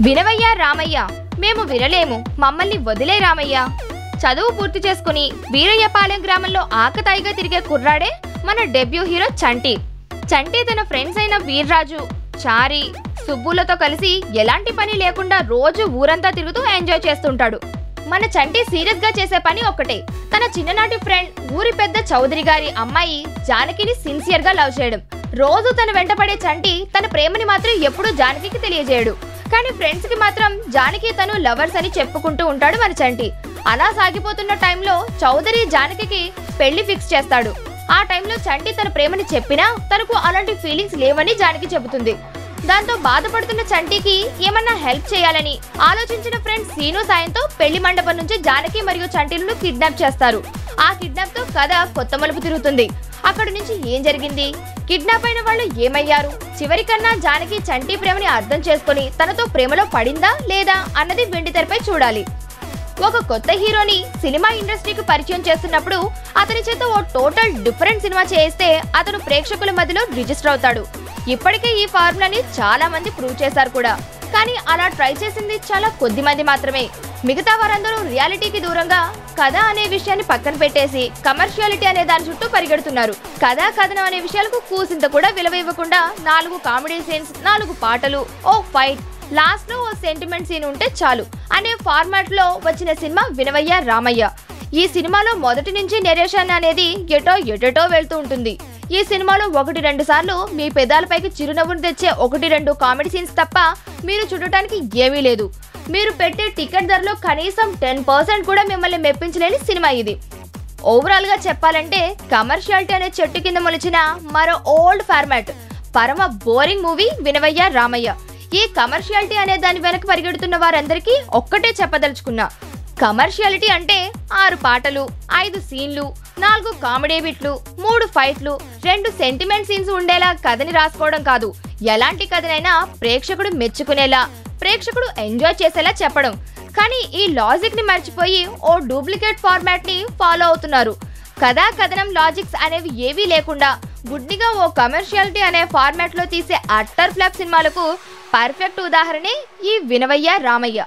వినవయ్య రామయ్య, మేము వినలేము, మమ్మల్ని వదిలే రామయ్య. చదువు పూర్తి చేసుకుని వీరయ్యపాలెం గ్రామంలో ఆకతాయిగా తిరిగే కుర్రాడే మన డెబ్యూ హీరో చంటి. చంటి తన ఫ్రెండ్స్ అయిన వీర్రాజు, చారి, సుబ్బులతో కలిసి ఎలాంటి పని లేకుండా రోజు ఊరంతా తిరుగుతూ ఎంజాయ్ చేస్తుంటాడు. మన చంటి సీరియస్ గా చేసే పని ఒక్కటే, తన చిన్ననాటి ఫ్రెండ్ ఊరి పెద్ద చౌదరి గారి అమ్మాయి జానకిని సిన్సియర్ గా లవ్ చేయడం. రోజు తన వెంటపడే చంటి తన ప్రేమని మాత్రం ఎప్పుడూ జానకికి తెలియజేయడు. కానీ ఫ్రెండ్స్ కి మాత్రం జానకి తను లవర్స్ అని చెప్పుకుంటూ ఉంటాడు మన చంటి. అలా సాగిపోతున్న టైంలో చౌదరి జానకి పెళ్లి ఫిక్స్ చేస్తాడు. ఆ టైంలో చంటి తన ప్రేమని చెప్పినా తనకు అలాంటి ఫీలింగ్స్ లేవని జానకి చెబుతుంది. దాంతో బాధపడుతున్న చంటికి ఏమన్నా హెల్ప్ చేయాలని ఆలోచించిన ఫ్రెండ్ సీను సాయంతో పెళ్లి మండపం నుంచి జానకి మరియు చంటిలను కిడ్నాప్ చేస్తారు. ఆ కిడ్నాప్ తో కథ కొత్త మలుపు తిరుగుతుంది. అక్కడి నుంచి ఏం జరిగింది, కిడ్నాప్ అయిన వాళ్ళు ఏమయ్యారు, చివరికన్నా జానకి చంటి ప్రేమని అర్థం చేసుకుని తనతో ప్రేమలో పడిందా లేదా అన్నది వెండితెరపై చూడాలి. ఒక కొత్త హీరోని సినిమా ఇండస్ట్రీకి పరిచయం చేస్తున్నప్పుడు అతని చేత ఓ టోటల్ డిఫరెంట్ సినిమా చేయిస్తే అతను ప్రేక్షకుల మధ్యలో రిజిస్టర్ అవుతాడు. ఇప్పటికే ఈ ఫార్ములాని చాలా మంది ప్రూవ్ చేశారు కూడా. కానీ అలా ట్రై చేసింది చాలా కొద్ది మంది మాత్రమే. మిగతా వారందరూ రియాలిటీకి దూరంగా కథ అనే విషయాన్ని పక్కన పెట్టేసి కమర్షియాలిటీ అనే దాని చుట్టూ పరిగెడుతున్నారు. కథ కథనం అనే విషయాలకు కూసింత కూడా విలువ ఇవ్వకుండా 4 కామెడీ సీన్స్, 4 పాటలు, ఓ ఫైట్, లాస్ట్ లో ఓ సెంటిమెంట్ సీన్ ఉంటే చాలు అనే ఫార్మాట్ లో వచ్చిన సినిమా వినవయ్య రామయ్య. ఈ సినిమాలో మొదటి నుంచి నెరేషన్ అనేది ఎటో వెళ్తూ ఉంటుంది. ఈ సినిమాలో 1-2 సార్లు మీ పెదాలపైకి చిరునవ్వును తెచ్చే 1-2 కామెడీ సీన్స్ తప్ప మీరు చూడటానికి ఏమీ లేదు. మీరు పెట్టే టికెట్ ధరలో కనీసం 10% కూడా మిమ్మల్ని మెప్పించలేని సినిమా ఇది. ఓవరాల్ గా చెప్పాలంటే కమర్షియాలిటీ అనే చెట్టు కింద మొలిచిన మరో ఓల్డ్ ఫార్మాట్, పరమ బోరింగ్ మూవీ వినవయ్య రామయ్య. ఈ కమర్షియాలిటీ అనే దాని వెనక పరిగెడుతున్న వారందరికీ ఒక్కటే చెప్పదలుచుకున్నా, కమర్షియాలిటీ అంటే 6 పాటలు, 5 సీన్లు, 4 కామెడీ బిట్లు, 3 ఫైట్లు, 2 సెంటిమెంట్ సీన్స్ ఉండేలా కథని రాసుకోవడం కాదు. ఎలాంటి కథనైనా ప్రేక్షకుడు మెచ్చుకునేలా, ప్రేక్షకుడు ఎంజాయ్ చేసేలా చెప్పడం. కానీ ఈ లాజిక్ ని మర్చిపోయి ఓ డూప్లికేట్ ఫార్మాట్ ని ఫాలో అవుతున్నారు. కథా కథనం లాజిక్స్ అనేవి ఏవీ లేకుండా గుడ్డిగా ఓ కమర్షియాలిటీ అనే ఫార్మాట్ లో తీసే అట్టర్ ఫ్లాప్ సినిమాలకు పర్ఫెక్ట్ ఉదాహరణే ఈ వినవయ్య రామయ్య.